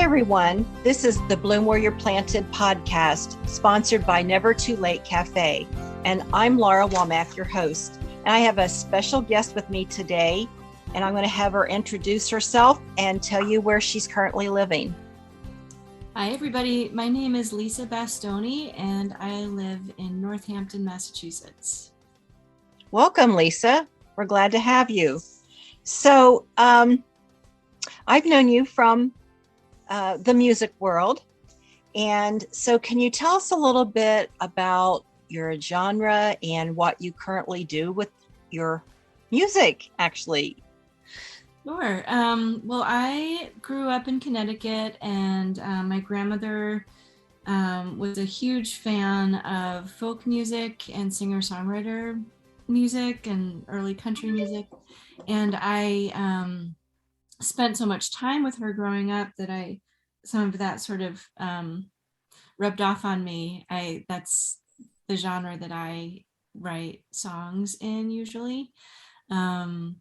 everyone. This is the Bloom Where You're Planted podcast, sponsored by Never Too Late Cafe. And I'm Laura Womack, your host. And I have a special guest with me today, and I'm going to have her introduce herself and tell you where she's currently living. Hi, everybody. My name is Lisa Bastoni, and I live in Northampton, Massachusetts. Welcome, Lisa. We're glad to have you. So, I've known you from the music world. And so can you tell us a little bit about your genre and what you currently do with your music, actually? Sure. Well, I grew up in Connecticut, and my grandmother was a huge fan of folk music and singer-songwriter music and early country music. And I spent so much time with her growing up that some of that sort of rubbed off on me. That's the genre that I write songs in usually. And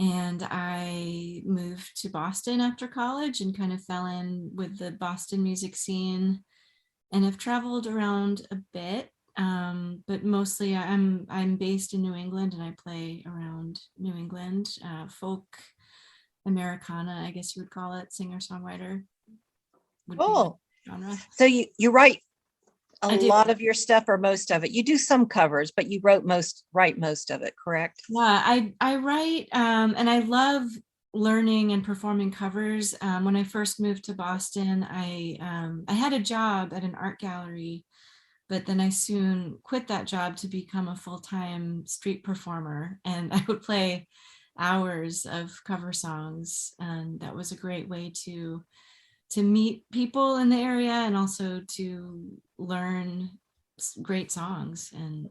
I moved to Boston after college and kind of fell in with the Boston music scene, and have traveled around a bit. But mostly I'm based in New England, and I play around New England, folk, Americana, I guess you would call it, singer-songwriter would be the genre. So you write a lot of your stuff, or most of it? You do some covers, but you write most of it, correct? Yeah, I write, and I love learning and performing covers. When I first moved to Boston, I had a job at an art gallery, but then I soon quit that job to become a full-time street performer, and I would play hours of cover songs, and that was a great way to meet people in the area and also to learn great songs. And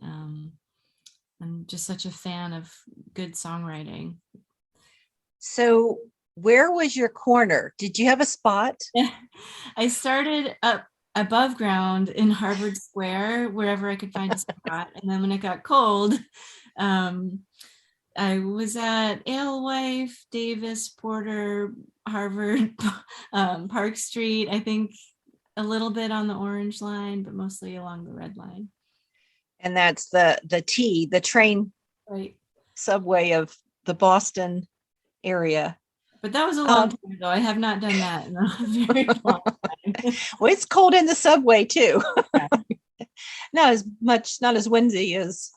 I'm just such a fan of good songwriting. So where was your corner? Did you have a spot? I started up above ground in Harvard Square, wherever I could find a spot, and then when it got cold, I was at Alewife, Davis, Porter, Harvard, Park Street, I think a little bit on the Orange Line, but mostly along the Red Line. And that's the train, right, subway of the Boston area. But that was a long time ago. I have not done that in a very long time. Well, it's cold in the subway too. Yeah. Not as windy as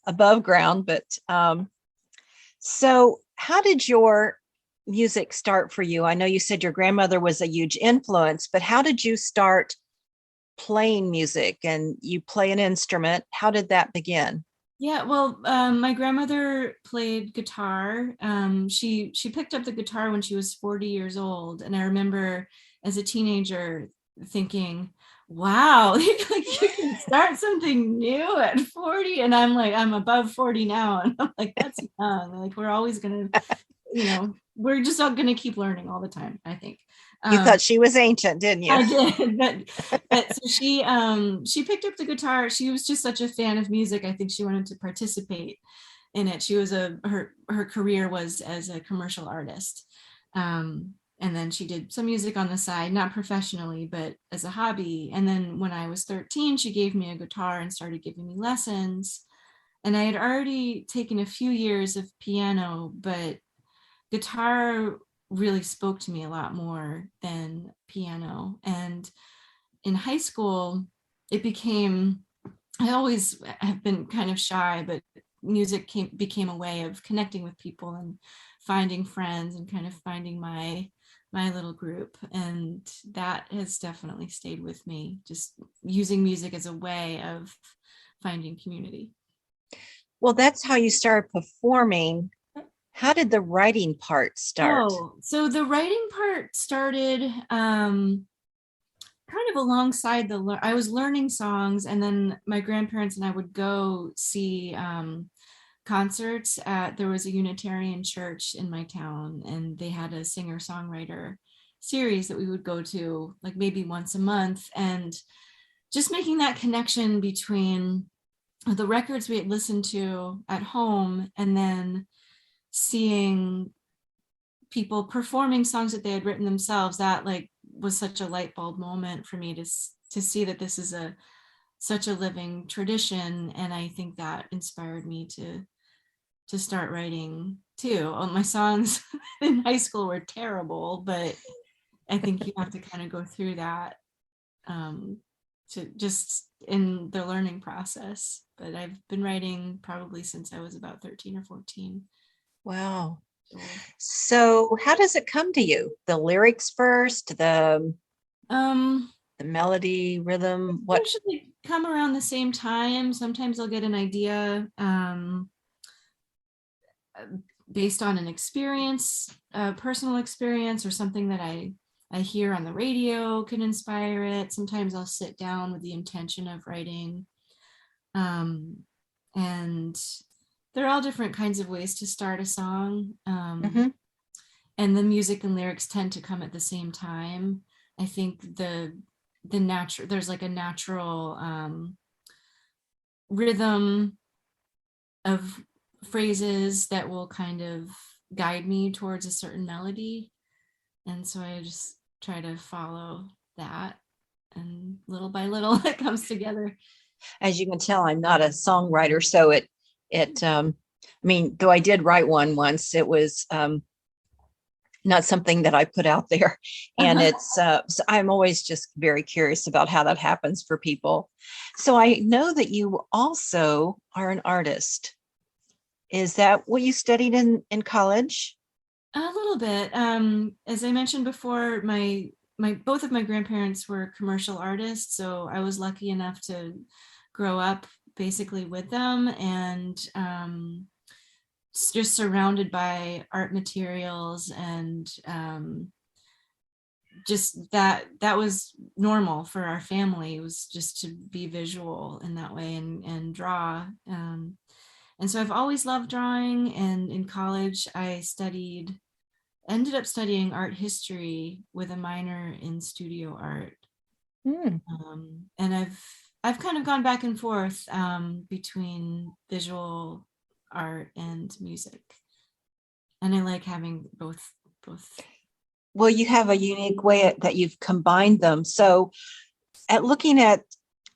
above ground, but so how did your music start for you? I know you said your grandmother was a huge influence, but how did you start playing music? And you play an instrument. How did that begin? Yeah, well, my grandmother played guitar. She picked up the guitar when she was 40 years old. And I remember as a teenager thinking, wow, like you can start something new at 40. And I'm above 40 now. And I'm like, that's young. Like, we're always going to, we're just all going to keep learning all the time, I think. You thought she was ancient, didn't you? I did, but so she picked up the guitar. She was just such a fan of music. I think she wanted to participate in it. She was her career was as a commercial artist, and then she did some music on the side, not professionally, but as a hobby. And then when I was 13, she gave me a guitar and started giving me lessons. And I had already taken a few years of piano, but guitar really spoke to me a lot more than piano. And in high school, I always have been kind of shy, but music became a way of connecting with people and finding friends and kind of finding my little group. And that has definitely stayed with me, just using music as a way of finding community. Well, that's how you started performing. How did the writing part start? Oh, so the writing part started kind of alongside I was learning songs, and then my grandparents and I would go see concerts there was a Unitarian church in my town, and they had a singer-songwriter series that we would go to like maybe once a month, and just making that connection between the records we had listened to at home and then seeing people performing songs that they had written themselves, that like was such a light bulb moment for me to see that this is such a living tradition. And I think that inspired me to start writing too. My songs in high school were terrible, but I think you have to kind of go through that to just in the learning process. But I've been writing probably since I was about 13 or 14. Wow. So how does it come to you? The lyrics first, the melody, rhythm, what? Usually come around the same time. Sometimes I'll get an idea based on an experience, a personal experience, or something that I hear on the radio can inspire it. Sometimes I'll sit down with the intention of writing. And there are all different kinds of ways to start a song. And the music and lyrics tend to come at the same time. I think there's like a natural rhythm of phrases that will kind of guide me towards a certain melody. And so I just try to follow that, and little by little it comes together. As you can tell, I'm not a songwriter, so I mean, though I did write one once, it was not something that I put out there. And it's, so I'm always just very curious about how that happens for people. So I know that you also are an artist. Is that what you studied in college? A little bit. As I mentioned before, my both of my grandparents were commercial artists, so I was lucky enough to grow up basically with them, and just surrounded by art materials, and just that was normal for our family. It was just to be visual in that way and draw. And so I've always loved drawing, and in college I ended up studying art history with a minor in studio art. And I've kind of gone back and forth between visual art and music, and I like having both. Well, you have a unique way that you've combined them. So at looking at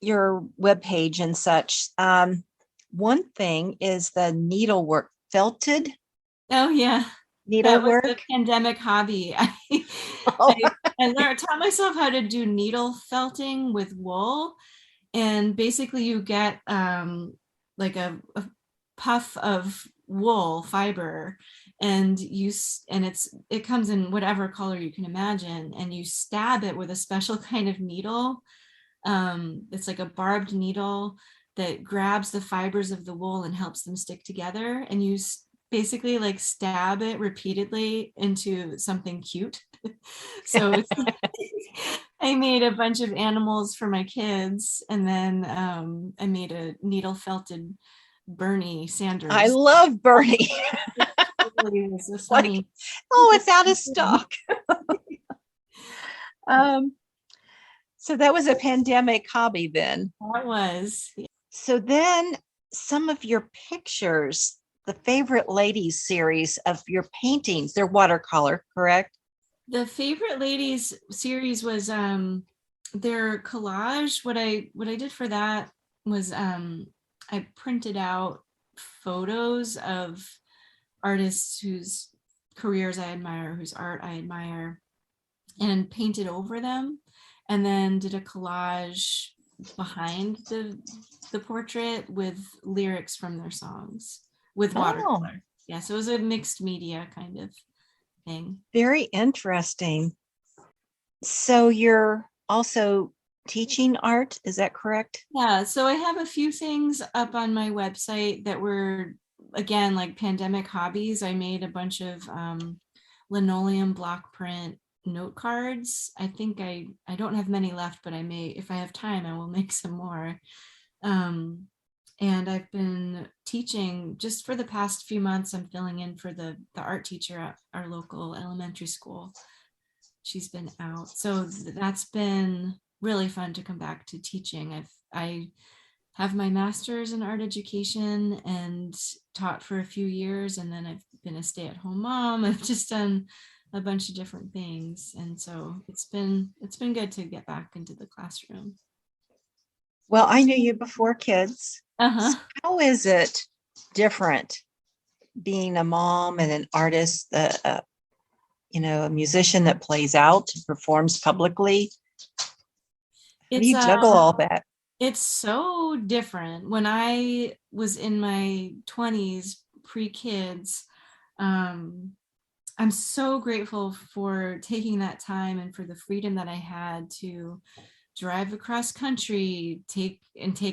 your webpage and such, one thing is the needlework, felted Oh yeah, that was needlework. a pandemic hobby. Oh. I taught myself how to do needle felting with wool, and basically you get like a puff of wool fiber, and it comes in whatever color you can imagine, and you stab it with a special kind of needle. It's like a barbed needle that grabs the fibers of the wool and helps them stick together, and you basically like stab it repeatedly into something cute. So I made a bunch of animals for my kids, and then I made a needle felted Bernie Sanders. I love Bernie. It was so funny. Like, oh, it's out of stock. So that was a pandemic hobby then. That was. So then some of your pictures, the Favorite Ladies series of your paintings, they're watercolor, correct? The Favorite Ladies series was their collage. What I did for that was I printed out photos of artists whose careers I admire, whose art I admire, and painted over them, and then did a collage behind the portrait with lyrics from their songs with watercolor. Yeah, so it was a mixed media kind of thing. Very interesting. So you're also teaching art, is that correct? Yeah, so I have a few things up on my website that were, again, like pandemic hobbies. I made a bunch of linoleum block print note cards. I think I don't have many left, but I may, if I have time, I will make some more. And I've been teaching just for the past few months. I'm filling in for the art teacher at our local elementary school. She's been out, so that's been really fun to come back to teaching. I have my master's in art education and taught for a few years, and then I've been a stay-at-home mom. I've just done a bunch of different things. And so it's been good to get back into the classroom. Well, I knew you before kids. Uh-huh. How is it different being a mom and an artist, a musician that plays out and performs publicly? How do It's you juggle all that? it's so different. When I was in my 20s, pre-kids, um, I'm so grateful for taking that time and for the freedom that I had to drive across country, take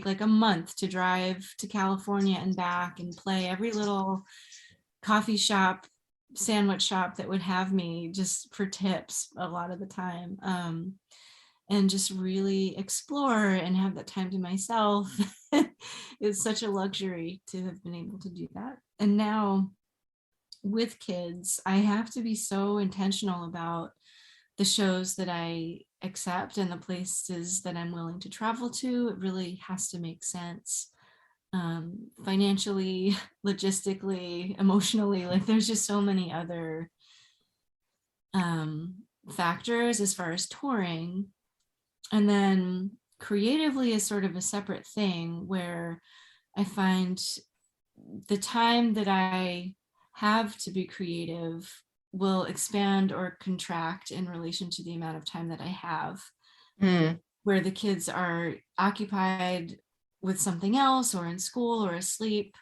like a month to drive to California and back and play every little coffee shop, sandwich shop that would have me just for tips a lot of the time. And just really explore and have that time to myself. It's such a luxury to have been able to do that. And now with kids, I have to be so intentional about the shows that I accept and the places that I'm willing to travel to. It really has to make sense, financially, logistically, emotionally. Like there's just so many other factors as far as touring. And then creatively is sort of a separate thing where I find the time that I have to be creative will expand or contract in relation to the amount of time that I have, Mm, where the kids are occupied with something else or in school or asleep.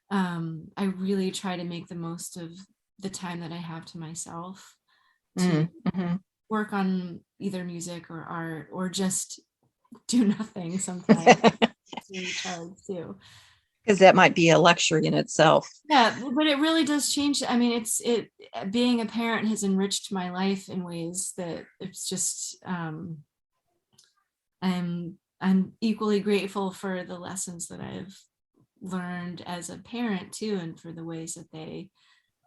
I really try to make the most of the time that I have to myself to mhm. work on either music or art or just do nothing sometimes to recharge too. Because that might be a luxury in itself. Yeah, but it really does change. I mean, being a parent has enriched my life in ways that it's just I'm equally grateful for the lessons that I've learned as a parent too, and for the ways that they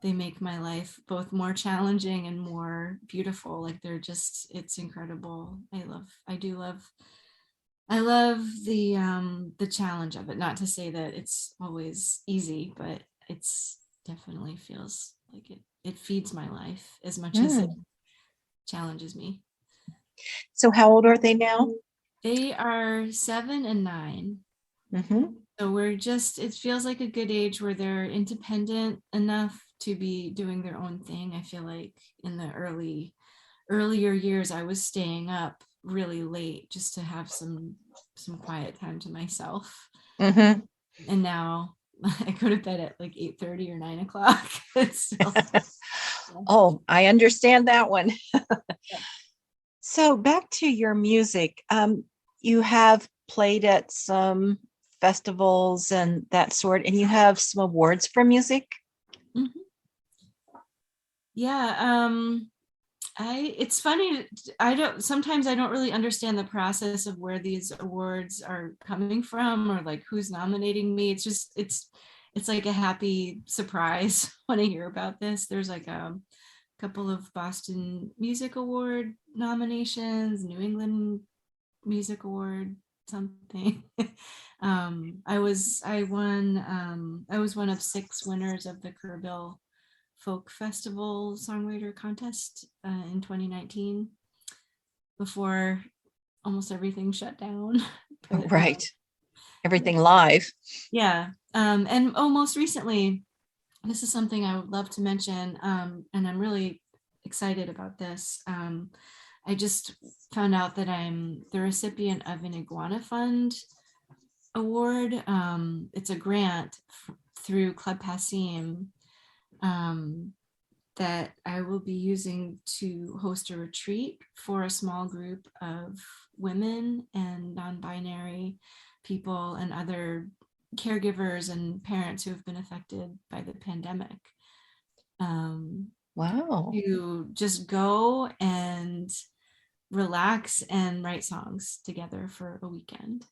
make my life both more challenging and more beautiful. Like it's incredible. I love the challenge of it. Not to say that it's always easy, but it's definitely feels like it feeds my life as much as it Mm. challenges me. So how old are they now? They are 7 and 9. Hmm. So it feels like a good age where they're independent enough to be doing their own thing. I feel like in the earlier years, I was staying up really late just to have some quiet time to myself. Hmm. And now I go to bed at like 8:30 or 9 o'clock. It's still, yeah. Oh, I understand that one. So back to your music. You have played at some festivals and that sort, and you have some awards for music. Mhm. Yeah. It's funny. Sometimes I don't really understand the process of where these awards are coming from or like who's nominating me. It's like a happy surprise when I hear about this. There's like a couple of Boston Music Award nominations, New England Music Award, something. I was one of 6 winners of the Kerrville Folk Festival Songwriter Contest in 2019 before almost everything shut down. But Right. Everything live. yeah, and most recently, this is something I would love to mention, and I'm really excited about this. I just found out that I'm the recipient of an Iguana Fund award. It's a grant through Club Passim, um, that I will be using to host a retreat for a small group of women and non-binary people and other caregivers and parents who have been affected by the pandemic. Wow. To just go and relax and write songs together for a weekend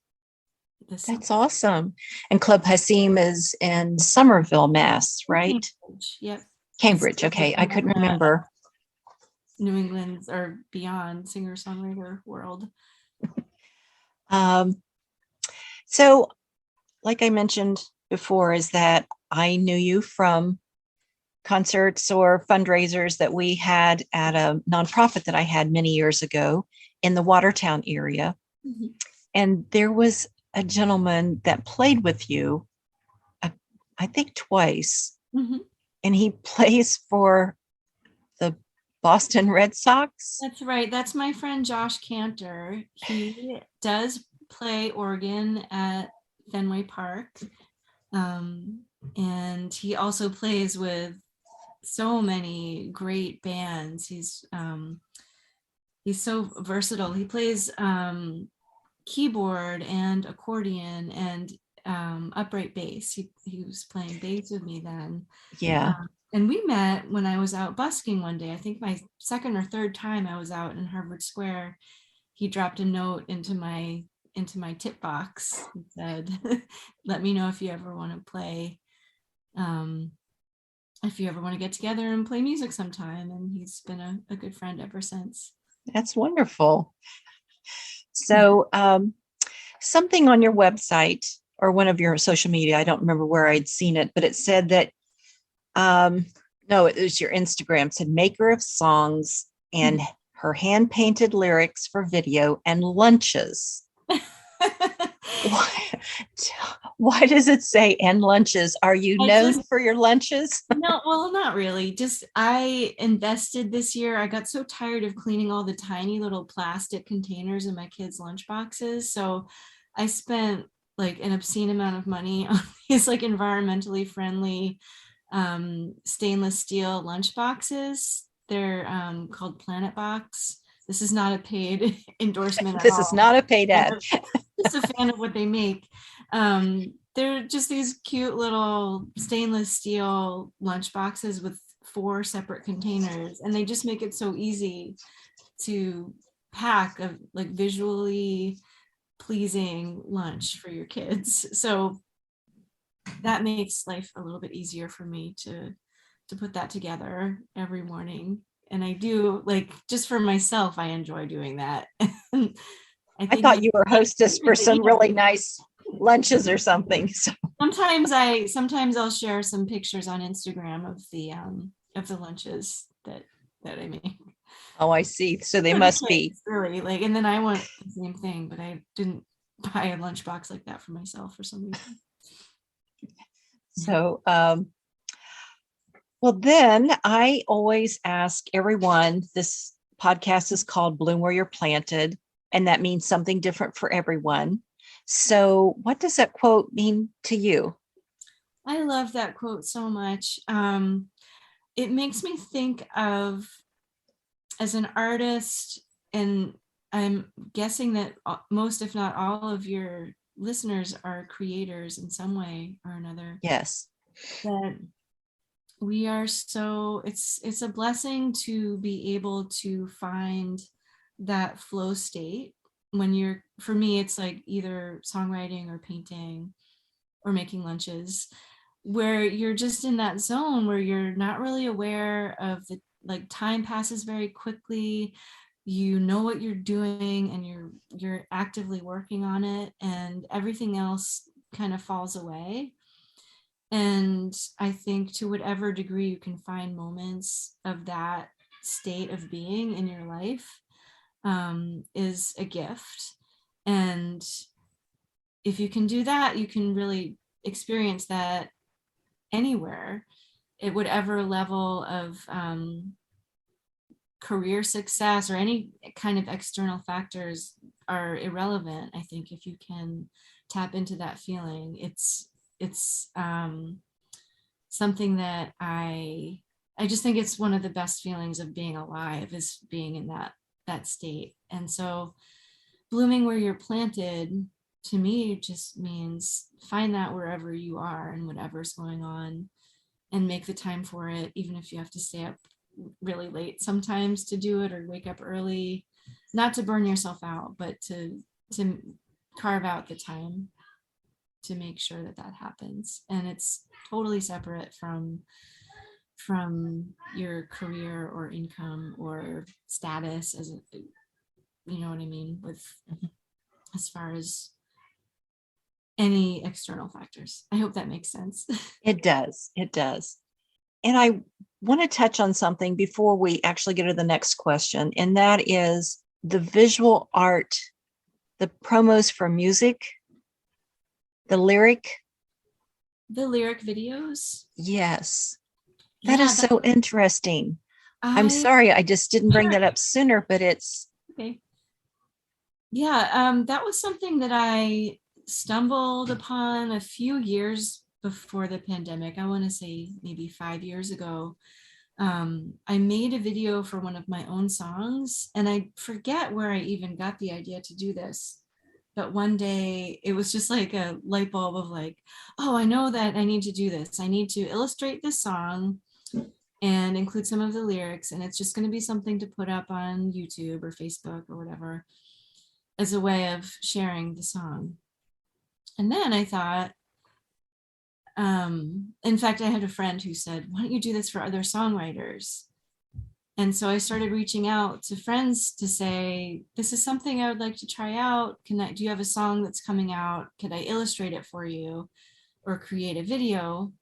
this summer. That's awesome. And Club Hassim is in Somerville, Mass, right? Cambridge, yep. It's Cambridge. Okay. I couldn't remember. New England's or beyond singer-songwriter world. Um, so, like I mentioned before, is that I knew you from concerts or fundraisers that we had at a nonprofit that I had many years ago in the Watertown area. Mhm. And there was a gentleman that played with you, uh, I think twice, Mhm. and he plays for the Boston Red Sox. That's right. That's my friend Josh Cantor. He does play organ at Fenway Park. Um, and he also plays with so many great bands. He's so versatile. He plays keyboard and accordion and upright bass. He was playing bass with me then. Yeah. And we met when I was out busking one day. I think my second or third time I was out in Harvard Square. He dropped a note into my tip box and said, "Let me know if you ever want to play, um, if you ever want to get together and play music sometime." And he's been a good friend ever since. That's wonderful. So, something on your website or one of your social media, I don't remember where I'd seen it, but it said that, no, it was your Instagram, said maker of songs and her hand painted lyrics for video and lunches. Why, why does it say and lunches? Are you known for your lunches? No, well, not really. Just I invested this year. I got so tired of cleaning all the tiny little plastic containers in my kids' lunch boxes. So I spent like an obscene amount of money on these like environmentally friendly stainless steel lunch boxes. They're called Planet Box. This is not a paid endorsement at This all. is not a paid ad. Just a fan of what they make. They're just these cute little stainless steel lunch boxes with 4 separate containers, and they just make it so easy to pack a like visually pleasing lunch for your kids. So that makes life a little bit easier for me to put that together every morning. And I do, like, just for myself, I enjoy doing that. I thought you were hostess for some really nice lunches or something. So. Sometimes I'll share some pictures on Instagram of the lunches that I make. Oh, I see. So they must be really like, and then I want the same thing, but I didn't buy a lunchbox like that for myself for some reason. So, well, then I always ask everyone, this podcast is called Bloom Where You're Planted, and that means something different for everyone. So, what does that quote mean to you? I love that quote so much. It makes me think of, as an artist, and I'm guessing that most, if not all, of your listeners are creators in some way or another. Yes. That we are so, it's a blessing to be able to find that flow state when you're, for me, it's like either songwriting or painting or making lunches, where you're just in that zone where you're not really aware of the, like, time passes very quickly. You know what you're doing and you're actively working on it, and everything else kind of falls away. And I think to whatever degree you can find moments of that state of being in your life, is a gift. And if you can do that, you can really experience that anywhere, at whatever level of career success or any kind of external factors are irrelevant. I think if you can tap into that feeling, it's something that I just think it's one of the best feelings of being alive, is being in that state. And so blooming where you're planted, to me, just means find that wherever you are and whatever's going on, and make the time for it, even if you have to stay up really late sometimes to do it, or wake up early, not to burn yourself out, but to carve out the time to make sure that that happens. And it's totally separate from your career or income or status, as a, you know what I mean, with as far as any external factors. I hope that makes sense. It does. It does. And I want to touch on something before we actually get to the next question, and that is the visual art, the promos for music, the lyric. The lyric videos. Yes, that Yeah, is so interesting. I'm I sorry I just didn't bring that up sooner, but it's okay. Yeah, that was something that I stumbled upon a few years before the pandemic. I want to say maybe 5 years ago. I made a video for one of my own songs, and I forget where I even got the idea to do this. But one day it was just like a light bulb of like, oh, I know that I need to do this. I need to illustrate this song and include some of the lyrics, and it's just going to be something to put up on YouTube or Facebook or whatever as a way of sharing the song. And then I thought, in fact, I had a friend who said, why don't you do this for other songwriters? And so I started reaching out to friends to say, this is something I would like to try out. Do you have a song that's coming out? Could I illustrate it for you or create a video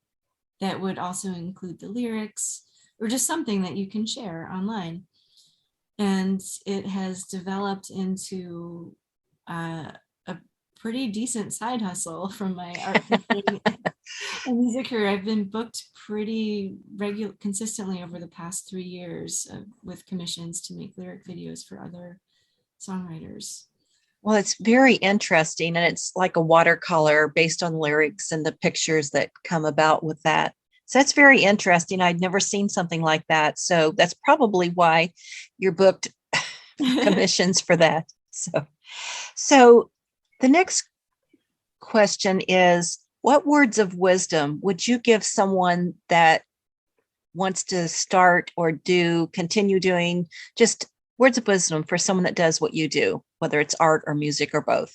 that would also include the lyrics or just something that you can share online? And it has developed into a pretty decent side hustle from my art teaching and music career. I've been booked pretty consistently over the past 3 years with commissions to make lyric videos for other songwriters. Well, it's very interesting, and it's like a watercolor based on lyrics and the pictures that come about with that. So that's very interesting. I'd never seen something like that. So that's probably why you're booked commissions for that. So the next question is, what words of wisdom would you give someone that wants to start or continue doing, just words of wisdom for someone that does what you do, whether it's art or music or both?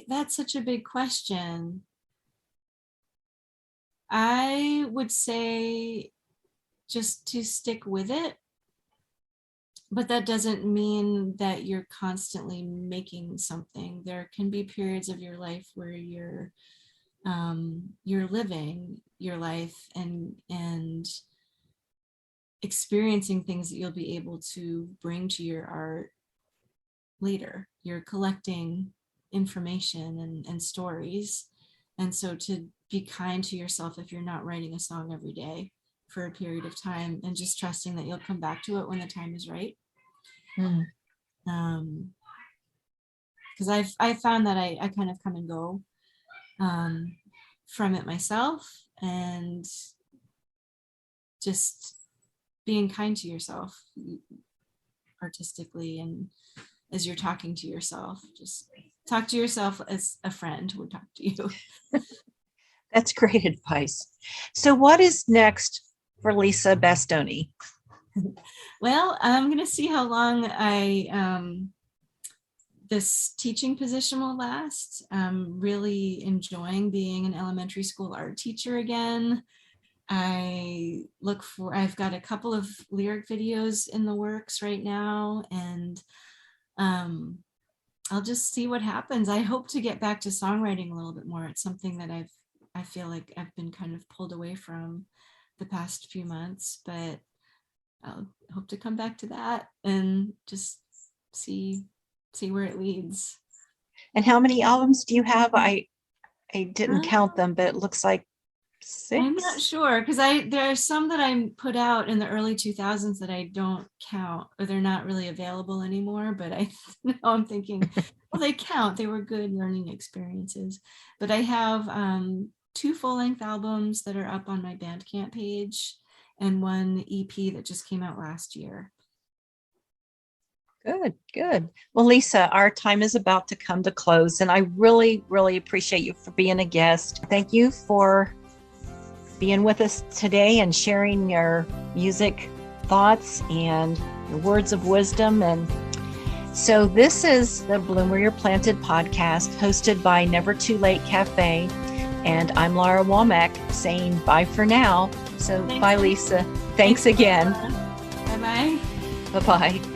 That's such a big question. I would say just to stick with it, but that doesn't mean that you're constantly making something. There can be periods of your life where you're living your life and experiencing things that you'll be able to bring to your art later. You're collecting information and stories. And so to be kind to yourself if you're not writing a song every day for a period of time, and just trusting that you'll come back to it when the time is right. Because I found that I kind of come and go from it myself, and just being kind to yourself artistically, and as you're talking to yourself, just talk to yourself as a friend would talk to you. That's great advice. So what is next for Lisa Bastoni? Well, I'm going to see how long this teaching position will last. I'm really enjoying being an elementary school art teacher again. I've got a couple of lyric videos in the works right now, and I'll just see what happens. I hope to get back to songwriting a little bit more. It's something that I feel like I've been kind of pulled away from the past few months, but I'll hope to come back to that and just see where it leads. And how many albums do you have? I didn't count them, but it looks like 6. I'm not sure, because there are some that I put out in the early 2000s that I don't count, or they're not really available anymore. But I'm thinking, well, they count. They were good learning experiences. But I have 2 full-length albums that are up on my Bandcamp page, and 1 EP that just came out last year. Good. Well, Lisa, our time is about to come to close, and I really, really appreciate you for being a guest. Thank you for being with us today and sharing your music thoughts and your words of wisdom. And so this is the Bloom Where You're Planted podcast, hosted by Never Too Late Cafe. And I'm Laura Womack saying bye for now. So bye, Lisa. Thanks again. Bye-bye. Bye-bye.